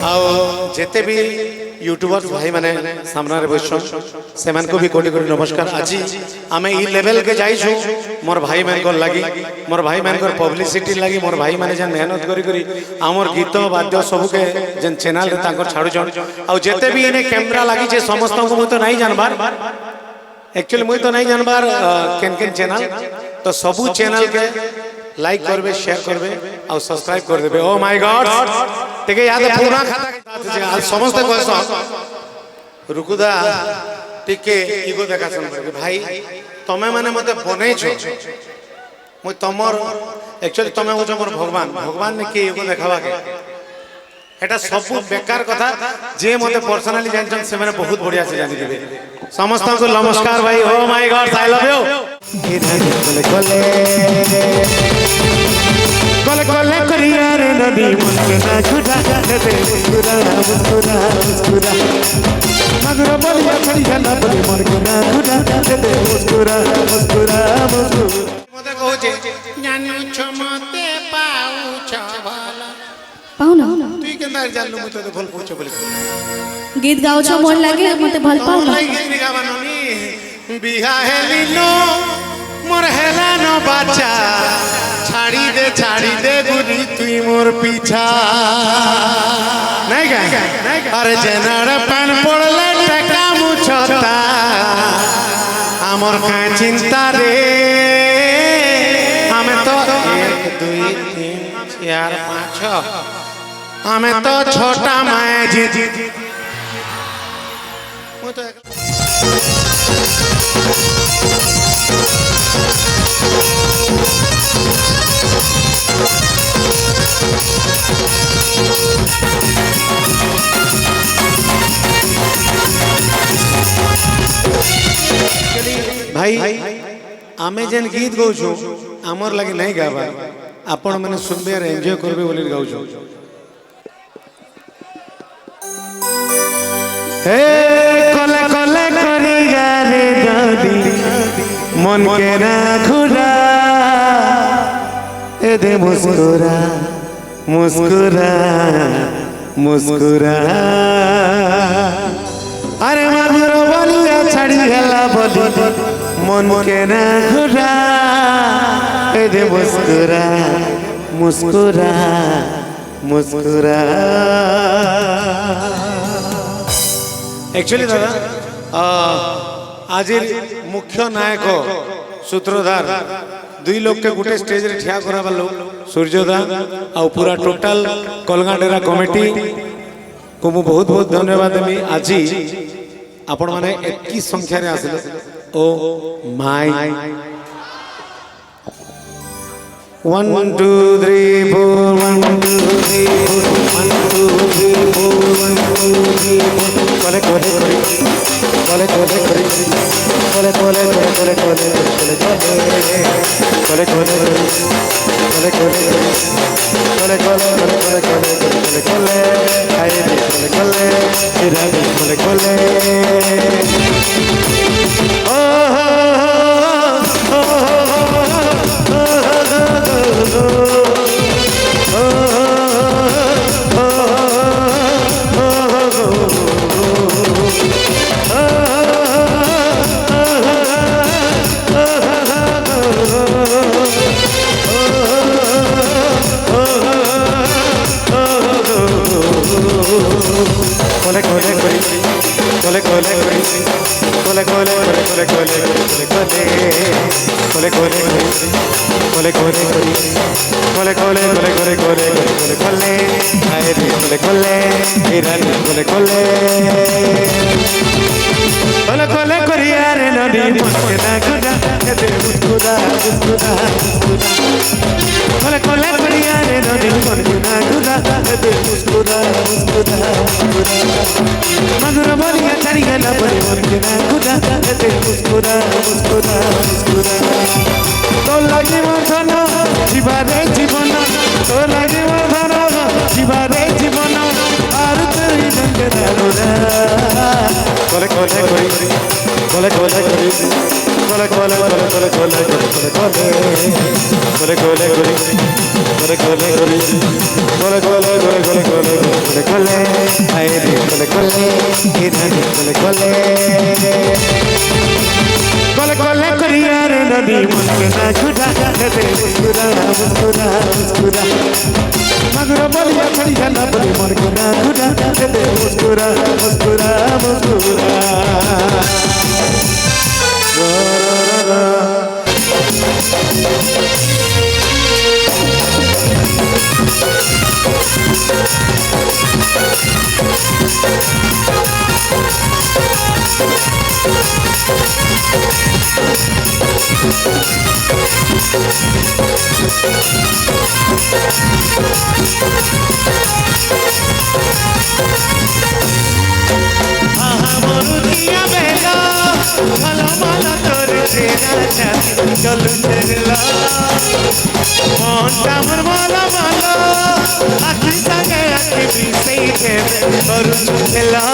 जिते भी यूट्यूबर भाई मैंने सामने बसन से भी कोटि कोटि नमस्कार। आज आम इ लेवल के जाइछु मोर भाई मान लगी मोर भाई मान पब्लिसिटी लगी मोर भाई मैंने जेन मेहनत करी आमर गीत वाद्य सब के जेन चैनल छाड़ुन आ जिते भी इन्हें कैमरा लगी छे समस्त को मुझे तो नहीं जानबार एक्चुअली मुझे तो नहीं जानबार केन केन चैनल तो सबू चैनल के लाइक करबे शेयर करबे और सब्सक्राइब कर देबे। ओ माय गॉड टिके याद पुराना खाता आज समस्त कहस रुकुदा टिके इगो देखा सुन भाई तमे माने मते बनेछो मु तमर एक्चुअली तमे हो मोर भगवान भगवान ने के इगो देखावा के एटा सब बेकार कथा जे मते पर्सनली जानछन से माने बहुत बढ़िया से जानि दिबे। समस्त को नमस्कार भाई। Oh my God I love you. कोले कोले करिया रे नदी मन के ना छुटा दे मुस्कुरा मुस्कुरा मुस्कुरा मगर बोलिया खड़ी जाला बोली मन के ना छुटा दे मुस्कुरा मुस्कुरा मुस्कुरा मते कहू जे जानू छमते पाऊ छवाला पाऊ ना तुई केना जानलु मते तो भल पूछो बोली गीत गाओ छ मन लागे मते भल पाऊ ना गीत गावानी बिहा हेलिनो मोर हेला न बाचा छाड़ी दे गुरी तुई मोर पीछा नहीं गा अरे जेनार पान पड़ले टका मुछता हमर का चिंता रे हमें तो 1 2 3 4 5 हमें तो छोटा माए जी वो तो भाई आमे जेन गीत गाऊ छु आमर लगे नहीं गाबा आपण माने सुनबे और एंजॉय करबे बोली गाऊ छु। हे कोले कोले करी गारे दादी मन के ना खुदा ए दे मुस्कुरा मुस्कुरा मुस्कुरा अरे मधुर बोलिया छड़ी गला बोली मन के ना खुदा ए दे मुस्कुरा मुस्कुरा मुस्कुरा। एक्चुअली दादा आज मुख्य नायक सूत्रधार दुई लोग के गोटे स्टेज रे ठिया कराबा लोग सूर्योदा आ पूरा टोटल कोलगाडेरा कमिटी को मु बहुत बहुत धन्यवाद देमी। आज आपण माने 21 संख्या रे आसिले ओ माय 1 2 3 4 1 2 3 4 1 2 3 4 1 2 3 4 कोले कोले कोले कोले कोले कोले कोले कोले कोले कोले कोले कोले कोले कोले कोले कोले कोले आए कोले कोले तेरा कोले कोले ओ कोले कोले कोले कोले कोले कोले कोले कोले कोले कोले कोले कोले कोले कोले कोले कोले कोले कोले कोले आए कोले कोले इरान कोले कोले कोले कोले करिया रे नदी मन के ना खुदा दे मुस्कुरा मुस्कुरा कोले कोले करिया रे नदी मन के ना खुदा दे मुस्कुरा मुस्कुरा मधुर बोलिया छड़ी गला पर मन के ना खुदा दे मुस्कुरा मुस्कुरा मुस्कुरा तो लगे मधन जीवारे जीवन तो लगे मधन जीवारे जीवन आर तेरी रंग दारुरा कोले कोले कोले Kole kole kole kole kole kole kole kole kole kole kole kole kole kole kole kole ay re kole kole idhani kole kole kole kole kariya re nadi मन ना छुड़ा दे मुस्कुरा मुस्कुरा मुस्कुरा मगर बोलिया खड़िया ना बोली मन को ना छुड़ा दे मुस्कुरा मुस्कुरा मुस्कुरा মরুদিয়া বেলা ভালো মালা তোর চেনা চল চেলা মনটা আমার ভালো ভালো আখি সাগে আখি বিসেই দেবে করু খেলা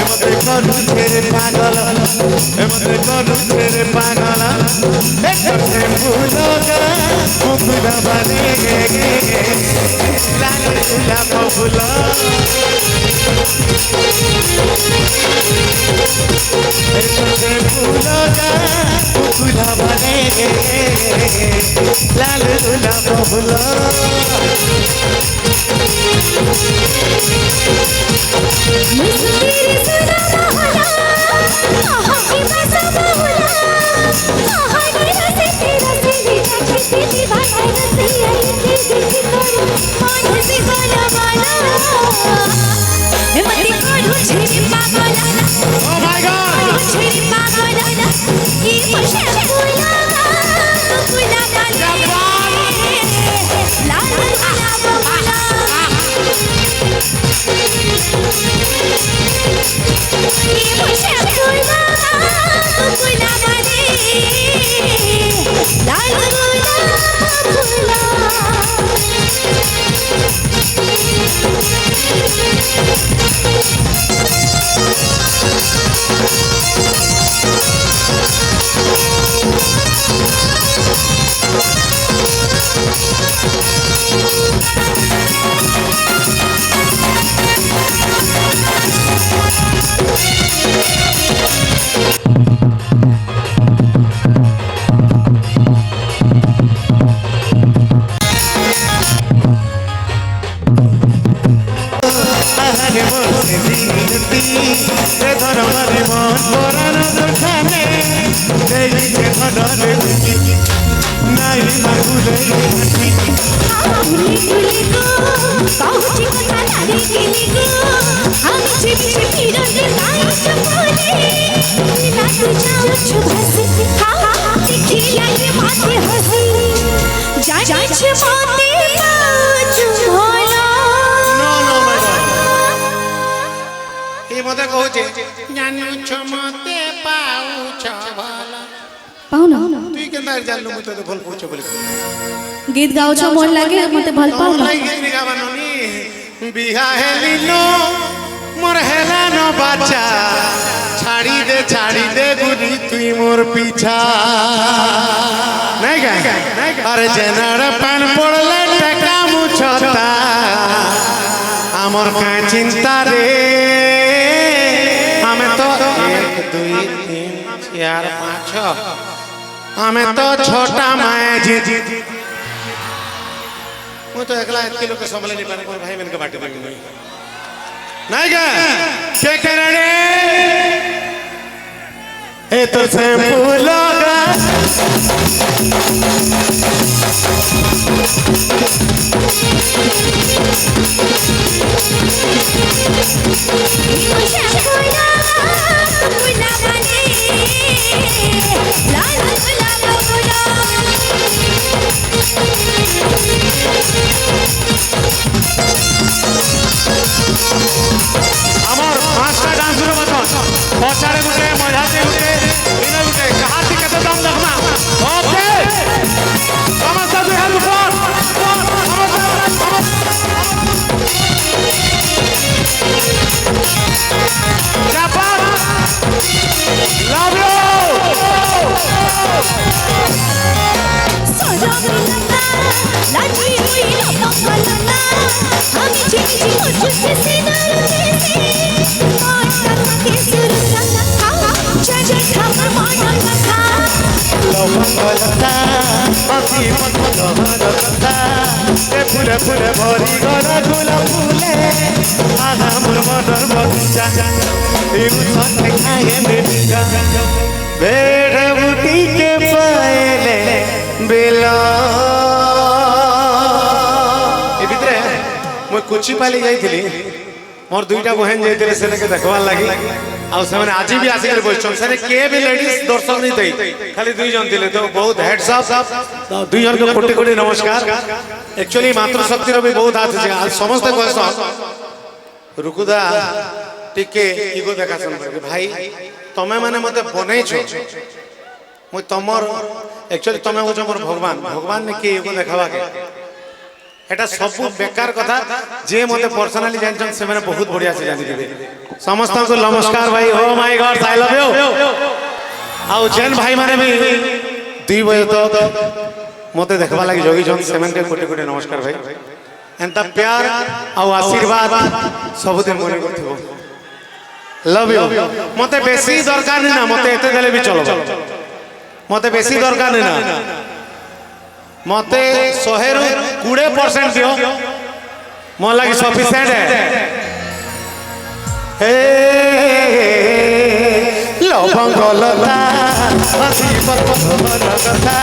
এমতে করু তেরে পাগল এমতে করু তেরে পাগল একতে ভুলোগা মুকুরা বানে গে গে লাল গোলাপ ফুল ऐसे फूलोगा फूला बनेगे लाल गुलाब फूलो मुस्कुरी सुना बहुला आहा की बसा बहुला आहा की रसे तेरा से जाके दीवाना रसे आई देखी करो मान से गाना वाला मत करो छेड़ी पागला Oh my God! छेड़ी पागला ये मुझे भूला भूला वाले लाल गुलाब वाला ये मुझे भूला भूला वाले लाल गुलाब भूला আরে বসে দিনতি রে ধরমারে মন পরাণ দুখানে দেইছে ধরে নাই মাগুলে भूले भूले को काउची कथा नारी केली को आमी छिपी फिरन लाई चपोले ना तू जाओ छुबस हा देखी लागे माथे हसी जान छे माते पाचू भोला नो नो मैडम এই মতে কହୁছে জানুছ মতে পাউছ ভালা পাও না তুই কেন জানলু মতে তো ভুল পৌঁছ বলি গীত গাওছ মন লাগে মতে ভাল পাও না বিহা হেলিনো মোর হেলানো বাচ্চা ছাড়ি দে গুরি তুই মোর পিছা নাই গা আরে জেনার পান পড়লে টাকা মুছতা আমার কা চিন্তা রে আমি তো 1 2 3 4 5 6 আমি তো ছোটা মায়ে জি ମୁଁ ତ ଏକଲା ଏତକି ଲୋକ ସମ୍ଭାଳି ନି ପାରେ ମୋର ଭାଇ ମାନଙ୍କ ବାଟ ଦେବି ନାଇଁ ଗା କେ କରणे ଏ ତ ସେ ଫୁଲଗା मुझे भूला भूला वाले लाल गुलाब भूला আমার পাঁচটা ডান্সের মতন পছাড়ে গুটে মঝাতে গুটে ইনে গুটে কাহাতি কত দাম দেখনা ওকে সমস্ত দুই হাত উপর उठ सिनार से माटा के सुरता जज खबर माना कथा লবঙ্গলতা অতি মনোহর কথা এ ফুলে ফুলে ভরি গলা গোলা ফুলে আহা মোর মনের বগিচা এই উৎসবে খায়ে বেটিকা বেড় বুটিকে পাইলে বেল এ ভিতরে মই কুচি পালি যাইছিলি মোর দুইটা বহেন যাইছিলে সেটাকে দেখবার লাগি ଆଉ ସେମାନେ ଆଜି ବି ଆସିକି ବସିଛନ୍ତି ସେମାନେ କିଏ ବି ଲେଡିଜ ଦର୍ଶନ नहीं ଦେଇ ଖାଲି ଦୁଇ ଜଣ ଥିଲେ ତ ବହୁତ ହେଡ୍ସ ଅପ୍ ଦୁଇ ଜଣକୁ କୋଟି କୋଟି ନମସ୍କାର एक्चुअली मातृशक्तिर भी बहुत हाथ ଅଛି ଆଉ ସମସ୍ତେ କହିସନ୍ ରୁକୁଦା ଟିକେ ଇଗୋ ଦେଖାସନ୍ ଭାଇ ତମେ ମାନେ ମତେ ବନେଇଛ ମୁଁ ତମର एक्चुअली ତମେ ହଉଛ ମୋର ଭଗବାନ ଭଗବାନ ନେ କି ଇଗୋ ଦେखावा के এটা ସବୁ ବେକାର କଥା ଯେ ମତେ पर्सनली ଜାଣିଛନ୍ ସେମାନେ ବହୁତ ବଢିଆ ସେ ଜାଣିଥିବେ ସମସ୍ତଙ୍କୁ ନମସ୍କାର ଭାଇ ଓ ମାଇ गॉड आई लव यू ଆଉ ଜେନ୍ ଭାଇ ମାନେ ବି 2 ବजे ତक मते देखबा लागि जोगी जन सेमन के कोटी कोटी नमस्कार भाई एंता प्यार और आशीर्वाद सब दिन मने करथिबो लव यू मते बेसी दरकार नहीं ना मते एते देले भी चलो मते बेसी दरकार नहीं ना मते 100 रु 20% दियो मो लागि सफिशिएंट है हे लवंगलता हसी पत्थर कथा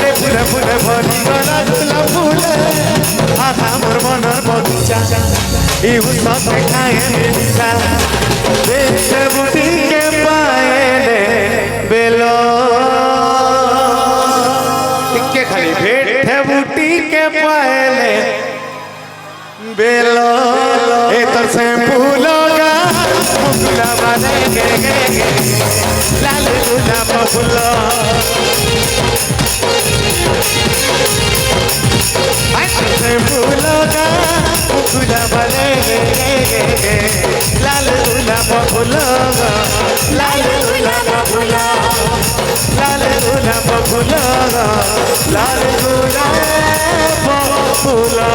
ए फुले फुले भरी गला गुला फुले आधा मोर मनर बगीचा ई हुसत खाए मिठा देश बुटी के पाएले बेलो टिके खाली भेट बुटी के पाएले बेलो ए तर से फूलोगा मुकुला बने गे लाल गुलाब फूलो से फूलोगा मुकुला बने गे लाल गुलाब फूलो लाल गुलाब फूलो लाल गुलाब फूलो लाल गुलाब फूलो